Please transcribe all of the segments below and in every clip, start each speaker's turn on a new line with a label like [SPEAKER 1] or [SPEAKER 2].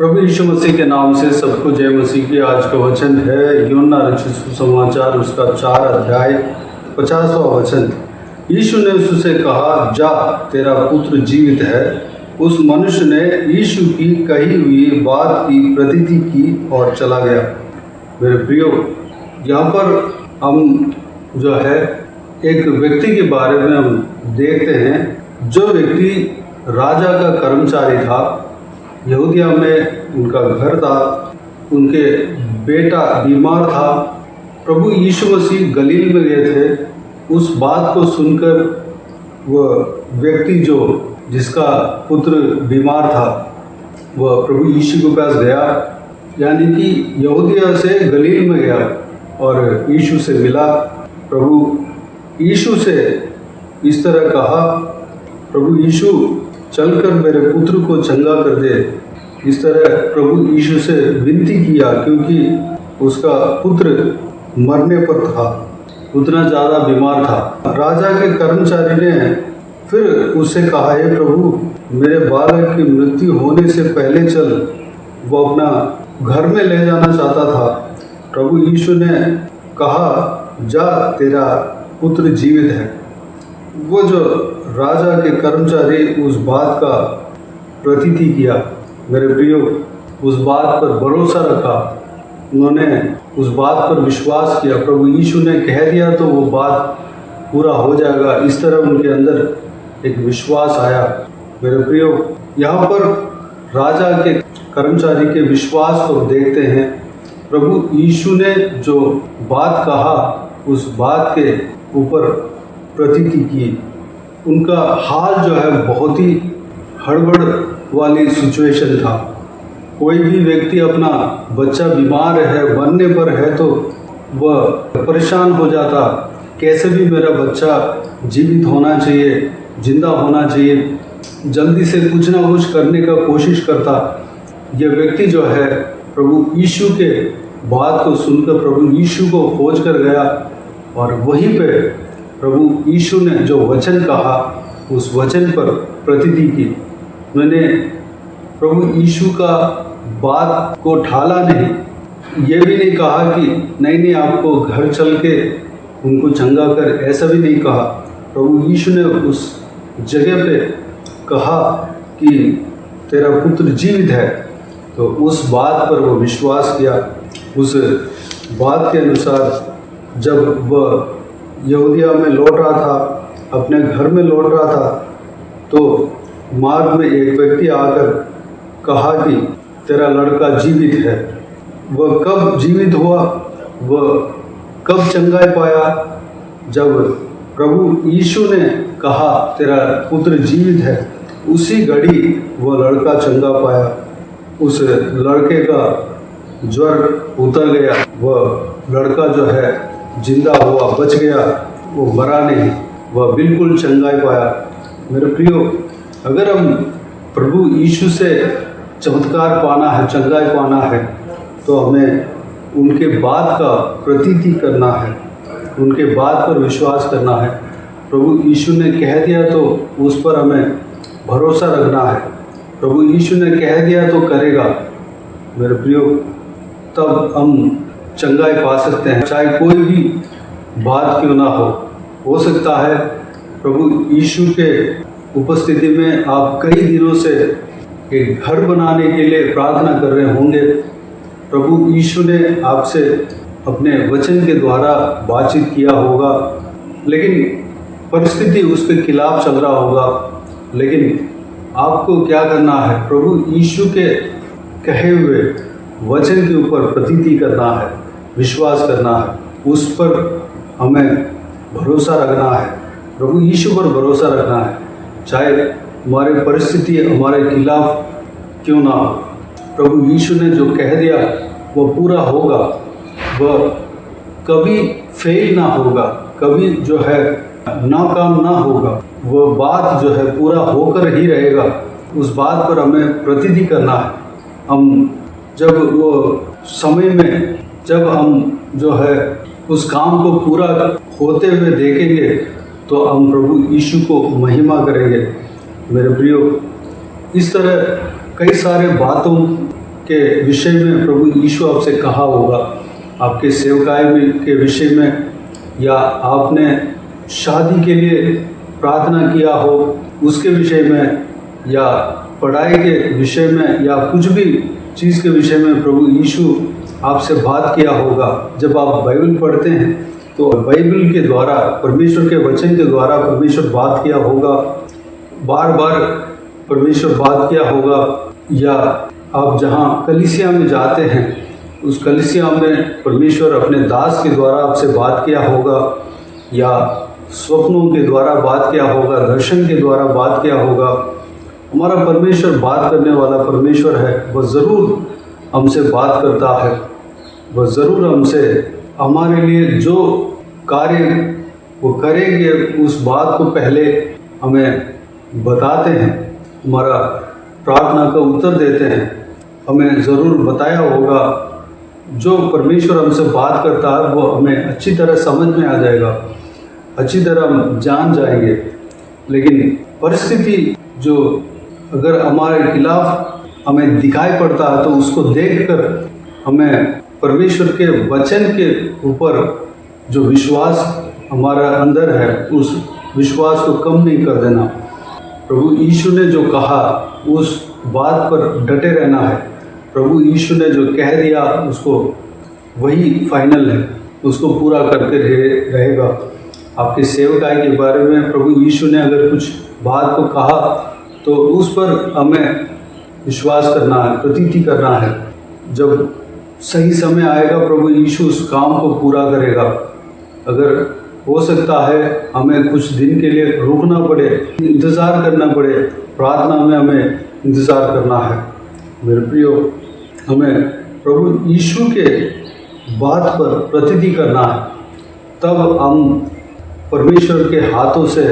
[SPEAKER 1] प्रभु यीशु मसीह के नाम से सबको जय मसीह की। आज का वचन है यूहन्ना रचित सुसमाचार उसका 4 अध्याय 50वां वचन। यीशु ने उससे कहा, जा तेरा पुत्र जीवित है। उस मनुष्य ने यीशु की कही हुई बात की प्रतीति की और चला गया। मेरे प्रियो, यहाँ पर हम जो है एक व्यक्ति के बारे में हम देखते हैं। जो व्यक्ति राजा का कर्मचारी था, यहूदिया में उनका घर था, उनके बेटा बीमार था। प्रभु यीशु मसीह गलील में गए थे। उस बात को सुनकर वह व्यक्ति जो जिसका पुत्र बीमार था, वह प्रभु यीशु के पास गया, यानी कि यहूदिया से गलील में गया और यीशु से मिला। प्रभु यीशु से इस तरह कहा, प्रभु यीशु चलकर मेरे पुत्र को चंगा कर दे। इस तरह प्रभु यीशु से विनती किया, क्योंकि उसका पुत्र मरने पर था, उतना ज़्यादा बीमार था। राजा के कर्मचारी ने फिर उससे कहा, हे प्रभु, मेरे बालक की मृत्यु होने से पहले चल। वो अपना घर में ले जाना चाहता था। प्रभु यीशु ने कहा, जा तेरा पुत्र जीवित है। वो जो राजा के कर्मचारी उस बात का प्रतीति किया, मेरे प्रियो, उस बात पर भरोसा रखा, उन्होंने उस बात पर विश्वास किया। प्रभु यीशु ने कह दिया तो वो बात पूरा हो जाएगा। इस तरह उनके अंदर एक विश्वास आया। मेरे प्रियो, यहाँ पर राजा के कर्मचारी के विश्वास को देखते हैं। प्रभु यीशु ने जो बात कहा, उस बात के ऊपर प्रतीति की। उनका हाल जो है बहुत ही हड़बड़ वाली सिचुएशन था। कोई भी व्यक्ति अपना बच्चा बीमार है, मरने पर है, तो वह परेशान हो जाता, कैसे भी मेरा बच्चा जीवित होना चाहिए, जिंदा होना चाहिए, जल्दी से कुछ ना कुछ करने का कोशिश करता। यह व्यक्ति जो है प्रभु यीशु के बात को सुनकर प्रभु यीशु को खोज कर गया और वहीं पे प्रभु यीशु ने जो वचन कहा, उस वचन पर प्रतीति की। मैंने प्रभु यीशु का बात को ठाला नहीं, ये भी नहीं कहा कि नहीं आपको घर चल के उनको चंगा कर, ऐसा भी नहीं कहा। प्रभु यीशु ने उस जगह पे कहा कि तेरा पुत्र जीवित है, तो उस बात पर वो विश्वास किया। उस बात के अनुसार जब वह यहूदिया में लौट रहा था, अपने घर में लौट रहा था, तो मार्ग में एक व्यक्ति आकर कहा कि तेरा लड़का जीवित है। वह कब जीवित हुआ, वह कब चंगाई पाया? जब प्रभु यीशु ने कहा तेरा पुत्र जीवित है, उसी घड़ी वह लड़का चंगा पाया। उस लड़के का ज्वर उतर गया, वह लड़का जो है जिंदा हुआ, बच गया, वो मरा नहीं, वह बिल्कुल चंगाई पाया। मेरे प्रियो, अगर हम प्रभु यीशु से चमत्कार पाना है, चंगाई पाना है, तो हमें उनके बात का प्रतीति करना है, उनके बात पर विश्वास करना है। प्रभु यीशु ने कह दिया तो उस पर हमें भरोसा रखना है। प्रभु यीशु ने कह दिया तो करेगा। मेरे प्रियो, तब हम चंगाई पा सकते हैं, चाहे कोई भी बात क्यों ना हो सकता है प्रभु यीशु के उपस्थिति में आप कई दिनों से एक घर बनाने के लिए प्रार्थना कर रहे होंगे। प्रभु यीशु ने आपसे अपने वचन के द्वारा बातचीत किया होगा, लेकिन परिस्थिति उसके खिलाफ चल रहा होगा। लेकिन आपको क्या करना है? प्रभु यीशु के कहे हुए वचन के ऊपर प्रतीति करना है, विश्वास करना है, उस पर हमें भरोसा रखना है, प्रभु यीशु पर भरोसा रखना है, चाहे हमारी परिस्थिति हमारे खिलाफ क्यों ना हो। प्रभु यीशु ने जो कह दिया वो पूरा होगा, वह कभी फेल ना होगा, कभी जो है नाकाम ना होगा, वह बात जो है पूरा होकर ही रहेगा। उस बात पर हमें प्रतीति करना है। हम जब वो समय में जब हम जो है उस काम को पूरा होते हुए देखेंगे, तो हम प्रभु यीशु को महिमा करेंगे। मेरे प्रियो, इस तरह कई सारे बातों के विषय में प्रभु यीशु आपसे कहा होगा, आपके सेवकाई में के विषय में, या आपने शादी के लिए प्रार्थना किया हो उसके विषय में, या पढ़ाई के विषय में, या कुछ भी चीज़ के विषय में प्रभु यीशु आपसे बात किया होगा। जब आप बाइबल पढ़ते हैं तो बाइबल के द्वारा, परमेश्वर के वचन के द्वारा परमेश्वर बात किया होगा, बार बार परमेश्वर बात किया होगा। या आप जहाँ कलीसिया में जाते हैं उस कलीसिया में परमेश्वर अपने दास के द्वारा आपसे बात किया होगा, या स्वप्नों के द्वारा बात किया होगा, दर्शन के द्वारा बात किया होगा। हमारा परमेश्वर बात करने वाला परमेश्वर है। वह ज़रूर हमसे बात करता है, वह ज़रूर हमसे हमारे लिए जो कार्य वो करेंगे उस बात को पहले हमें बताते हैं, हमारा प्रार्थना का उत्तर देते हैं। हमें ज़रूर बताया होगा, जो परमेश्वर हमसे बात करता है वो हमें अच्छी तरह समझ में आ जाएगा, अच्छी तरह हम जान जाएंगे। लेकिन परिस्थिति जो अगर हमारे खिलाफ हमें दिखाई पड़ता है तो उसको देखकर हमें परमेश्वर के वचन के ऊपर जो विश्वास हमारा अंदर है उस विश्वास को कम नहीं कर देना। प्रभु यीशु ने जो कहा उस बात पर डटे रहना है। प्रभु यीशु ने जो कह दिया उसको वही फाइनल है, उसको पूरा करके रहेगा। आपके सेवकाई के बारे में प्रभु यीशु ने अगर कुछ बात को कहा तो उस पर हमें विश्वास करना है, प्रतीति करना है। जब सही समय आएगा प्रभु यीशु उस काम को पूरा करेगा। अगर हो सकता है हमें कुछ दिन के लिए रुकना पड़े, इंतज़ार करना पड़े, प्रार्थना में हमें इंतज़ार करना है। मेरे प्रियो, हमें प्रभु यीशु के बात पर प्रतीति करना है, तब हम परमेश्वर के हाथों से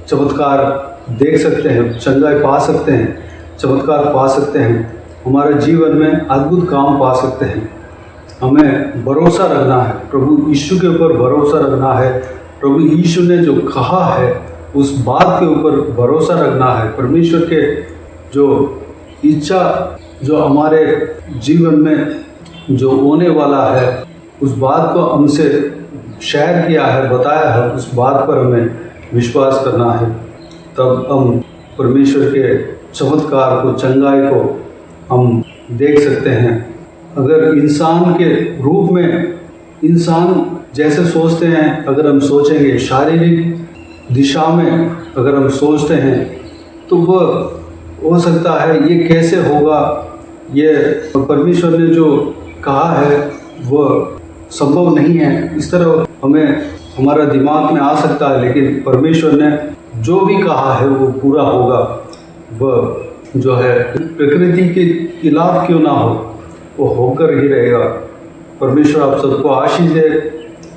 [SPEAKER 1] चमत्कार देख सकते हैं, चंगाई पा सकते हैं, चमत्कार पा सकते हैं, हमारे जीवन में अद्भुत काम पा सकते हैं। हमें भरोसा रखना है, प्रभु यीशु के ऊपर भरोसा रखना है। प्रभु यीशु ने जो कहा है उस बात के ऊपर भरोसा रखना है। परमेश्वर के जो इच्छा जो हमारे जीवन में जो होने वाला है उस बात को हमसे शेयर किया है, बताया है, उस बात पर हमें विश्वास करना है। तब हम परमेश्वर के चमत्कार को, चंगाई को हम देख सकते हैं। अगर इंसान के रूप में इंसान जैसे सोचते हैं, अगर हम सोचेंगे शारीरिक दिशा में, अगर हम सोचते हैं तो वह हो सकता है ये कैसे होगा, ये परमेश्वर ने जो कहा है वह संभव नहीं है, इस तरह हमें हमारा दिमाग में आ सकता है। लेकिन परमेश्वर ने जो भी कहा है वो पूरा होगा। वह जो है प्रकृति के खिलाफ क्यों ना हो, वो होकर ही रहेगा। परमेश्वर आप सबको आशीष दे।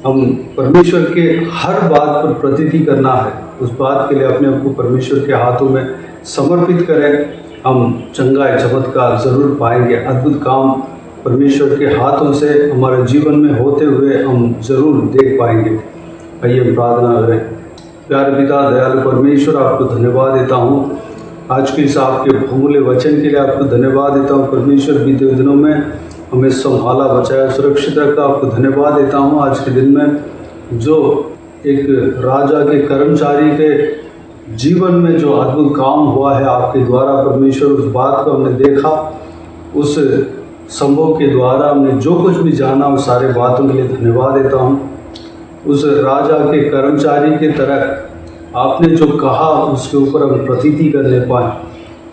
[SPEAKER 1] हम परमेश्वर के हर बात पर प्रतीति करना है, उस बात के लिए अपने आप को परमेश्वर के हाथों में समर्पित करें। हम चंगाई चमत्कार ज़रूर पाएंगे, अद्भुत काम परमेश्वर के हाथों से हमारे जीवन में होते हुए हम ज़रूर देख पाएंगे। आइए प्रार्थना करें। प्यारे पिता, दयालु परमेश्वर, आपको धन्यवाद देता हूँ आज के इस आपके बहुमूल्य वचन के लिए। आपको धन्यवाद देता हूँ परमेश्वर, बीते दिनों में हमें संभाला, बचाया, सुरक्षित रखा। आपको धन्यवाद देता हूँ आज के दिन में जो एक राजा के कर्मचारी के जीवन में जो अद्भुत काम हुआ है आपके द्वारा। परमेश्वर, उस बात को हमने देखा, उस संभव के द्वारा हमने जो कुछ भी जाना, उस सारे बातों के लिए धन्यवाद देता हूँ। उस राजा के कर्मचारी के तरह आपने जो कहा उसके ऊपर हम प्रतीति करने पाए।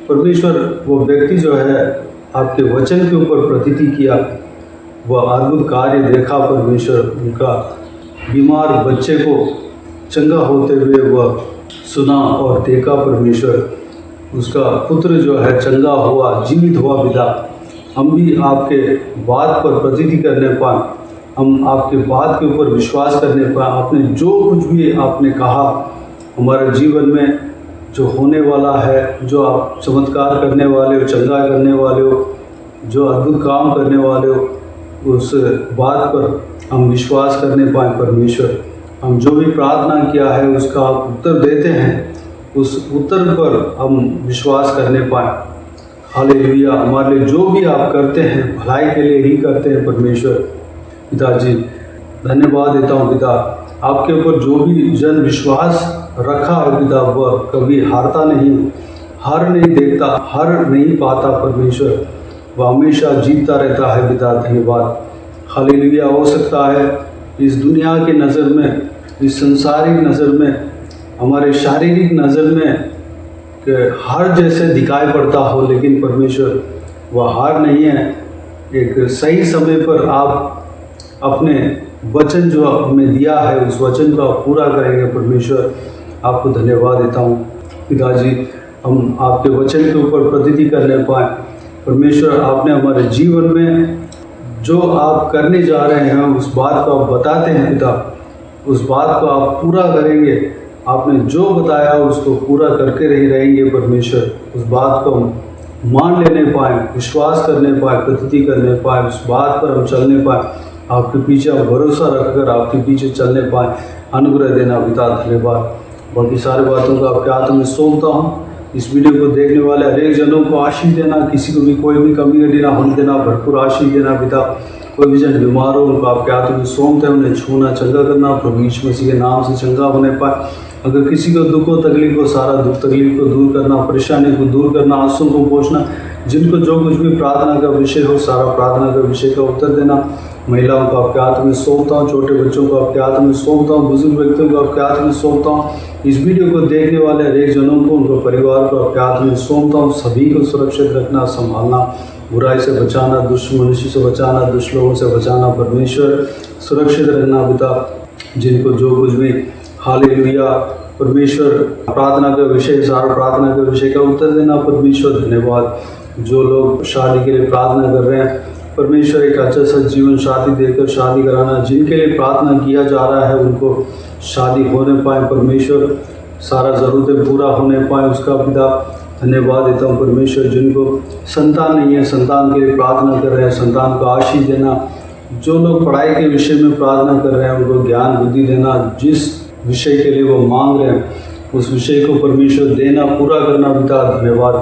[SPEAKER 1] परमेश्वर, वो व्यक्ति जो है आपके वचन के ऊपर प्रतीति किया, वह अद्भुत कार्य देखा। परमेश्वर, उनका बीमार बच्चे को चंगा होते हुए वह सुना और देखा। परमेश्वर, उसका पुत्र जो है चंगा हुआ, जीवित हुआ। पिता, हम भी आपके बात पर प्रतीति करने पाए, हम आपके बात के ऊपर विश्वास करने पाए। आपने जो कुछ भी आपने कहा हमारे जीवन में जो होने वाला है, जो आप चमत्कार करने वाले हो, चंगा करने वाले हो, जो अद्भुत काम करने वाले हो, उस बात पर हम विश्वास करने पाए। परमेश्वर, हम जो भी प्रार्थना किया है उसका आप उत्तर देते हैं, उस उत्तर पर हम विश्वास करने पाए। हालेलुया। हमारे लिए जो भी आप करते हैं भलाई के लिए ही करते हैं परमेश्वर। पिताजी धन्यवाद देता हूँ पिता, आपके ऊपर जो भी जन विश्वास रखा है पिता वह कभी हारता नहीं, हार नहीं देखता, हार नहीं पाता परमेश्वर, वह हमेशा जीतता रहता है पिता। धन्यवाद। हालेलुया। हो सकता है इस दुनिया की नज़र में, इस संसारिक नज़र में, हमारे शारीरिक नज़र में कि हार जैसे दिखाई पड़ता हो, लेकिन परमेश्वर वह हार नहीं है। एक सही समय पर आप अपने वचन जो हमें दिया है उस वचन को आप पूरा करेंगे परमेश्वर। आपको धन्यवाद देता हूँ पिताजी, हम आपके वचन के ऊपर प्रतिथि करने पाए परमेश्वर। आपने हमारे जीवन में जो आप करने जा रहे हैं उस बात को आप बताते हैं पिता, उस बात को आप पूरा करेंगे। आपने जो बताया उसको पूरा करके ही रहेंगे परमेश्वर। उस बात को हम मान लेने पाए, विश्वास करने पाए, प्रतिथि करने पाए, उस बात पर हम चलने पाए, आपके पीछे हम भरोसा रखकर आपके पीछे चलने पाए। अनुग्रह देना पिता। धन्यवाद। बाकी सारी बातों को आपके हाथ में सौंपता हूँ। इस वीडियो को देखने वाले हरेक जनों को आशीष देना, किसी को भी कोई भी कमी घटी ना होने देना, भरपूर आशीष देना पिता। कोई भी जन बीमार हो उनको आपके हाथों में सौंपते हैं, उन्हें छूना, चंगा करना, प्रभु यीशु मसीह के नाम से चंगा होने पाए। अगर किसी को दुख हो, तकलीफ हो, सारा दुख तकलीफ को दूर करना, परेशानी को दूर करना, आंसू को पोंछना, जिनको जो कुछ भी प्रार्थना का विषय हो सारा प्रार्थना का विषय का उत्तर देना। महिलाओं को आपके हाथ में सौंपता हूँ, छोटे बच्चों को आपके हाथ में सौंपता हूँ, बुजुर्ग व्यक्तियों को आपके हाथ में सौंपता हूँ। इस वीडियो को देखने वाले हरेक जनों को, उनको परिवार को आपके हाथ में सौंपता हूँ। सभी को सुरक्षित रखना, संभालना, बुराई से बचाना, दुष्ट मनुष्य से बचाना, दुष्ट लोगों से बचाना परमेश्वर। सुरक्षित रखना पिता, जिनको जो कुछ भी हालेलुया परमेश्वर प्रार्थना का विषय, सारा प्रार्थना का विषय का उत्तर देना परमेश्वर। धन्यवाद। जो लोग शादी के लिए प्रार्थना कर रहे हैं परमेश्वर, एक अच्छा सा जीवन साथी देकर शादी कराना, जिनके लिए प्रार्थना किया जा रहा है उनको शादी होने पाए परमेश्वर, सारा ज़रूरतें पूरा होने पाए उसका पिता। धन्यवाद देता हूँ परमेश्वर। जिनको संतान नहीं है, संतान के लिए प्रार्थना कर रहे हैं, संतान को आशीष देना। जो लोग पढ़ाई के विषय में प्रार्थना कर रहे हैं उनको ज्ञान बुद्धि देना, जिस विषय के लिए वो मांग रहे हैं उस विषय को परमेश्वर देना, पूरा करना पिता। धन्यवाद।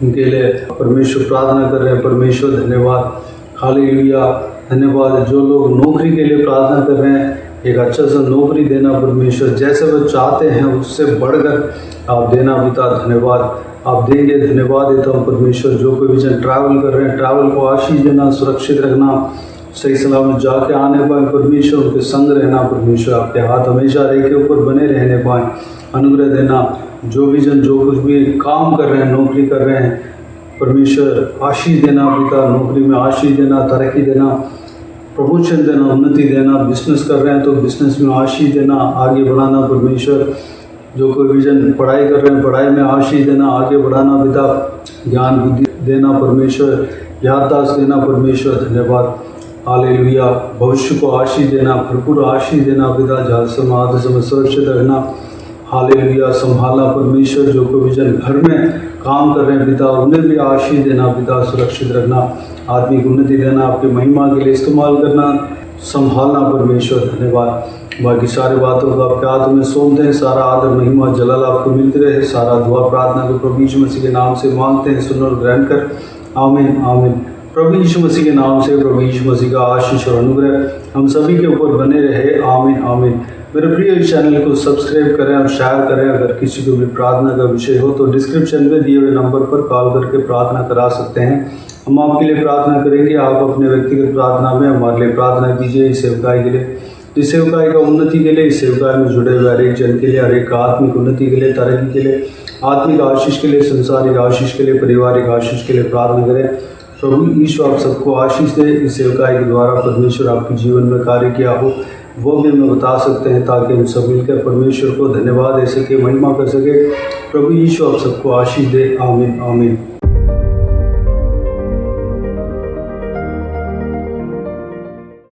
[SPEAKER 1] उनके लिए परमेश्वर प्रार्थना कर रहे हैं परमेश्वर। धन्यवाद। हालेलुया। धन्यवाद। जो लोग नौकरी के लिए प्रार्थना कर रहे हैं, एक अच्छा सा नौकरी देना परमेश्वर, जैसे वो चाहते हैं उससे बढ़कर आप देना पिता। धन्यवाद। आप देंगे। धन्यवाद देता हूँ परमेश्वर। जो कोई भी जन ट्रैवल कर रहे हैं, ट्रैवल को आशीष देना, सुरक्षित रखना, सही सलामत जाके आने पाए परमेश्वर, उनके संग रहना परमेश्वर। आपके हाथ हमेशा रेख के ऊपर बने रहने पाए, अनुग्रह देना। जो भी जन जो कुछ भी काम कर रहे हैं, नौकरी कर रहे हैं परमेश्वर, आशीष देना पिता। नौकरी में आशीष देना, तरक्की देना, प्रमोशन देना, उन्नति देना। बिजनेस कर रहे हैं तो बिजनेस में आशीष देना, आगे बढ़ाना परमेश्वर। जो कोई भी जन पढ़ाई कर रहे हैं, पढ़ाई में आशीष देना, आगे बढ़ाना पिता। ज्ञान बुद्धि देना परमेश्वर, याददाश्त देना परमेश्वर। धन्यवाद। हालेलुया। भविष्य को आशीष देना, भरपूर आशीष देना पिता। जहाँ समय सुरक्षित रहना, हालेलुया, संभालना परमेश्वर। जो कोई भी जन घर में काम कर रहे हैं पिता, उन्हें भी आशीष देना पिता, सुरक्षित रखना, आत्मिक उन्नति देना, आपकी महिमा के लिए इस्तेमाल करना, संभालना परमेश्वर। धन्यवाद। बाकी सारी बातों को आपके हाथ में सौंपते हैं। सारा आदर महिमा जलाल आपको मिलते रहे। सारा दुआ प्रार्थना को प्रभु यीशु मसीह के नाम से मांगते हैं, सुन और ग्रहण कर। आमीन आमीन। प्रभु यीशु मसीह के नाम से प्रभु यीशु मसीह का आशीष और अनुग्रह हम सभी के ऊपर बने रहे। आमीन आमीन। मेरे प्रिय चैनल को सब्सक्राइब करें और शेयर करें। अगर किसी को भी प्रार्थना का विषय हो तो डिस्क्रिप्शन में दिए हुए नंबर पर कॉल करके प्रार्थना करा सकते हैं। हम आपके लिए प्रार्थना करेंगे। आप अपने व्यक्तिगत प्रार्थना में हमारे लिए प्रार्थना कीजिए। इस सेवकाई के लिए, इस सेवकाई का उन्नति के लिए, इस सेवकाई में जुड़े हुए हर एक जन के लिए, हर एक आत्मिक उन्नति के लिए, तरक्की के लिए, आत्मिक आशीष के लिए, संसारिक आशीष के लिए, पारिवारिक आशीष के लिए प्रार्थना करें। प्रभु यीशु आप सबको आशीष दे। इस सेवकाई के द्वारा परमेश्वर आपके जीवन में कार्य किया हो वो भी हमें बता सकते हैं, ताकि हम सब मिलकर परमेश्वर को धन्यवाद दे सके, महिमा कर सके। प्रभु यीशु आप सबको आशीष दे। आमीन आमीन।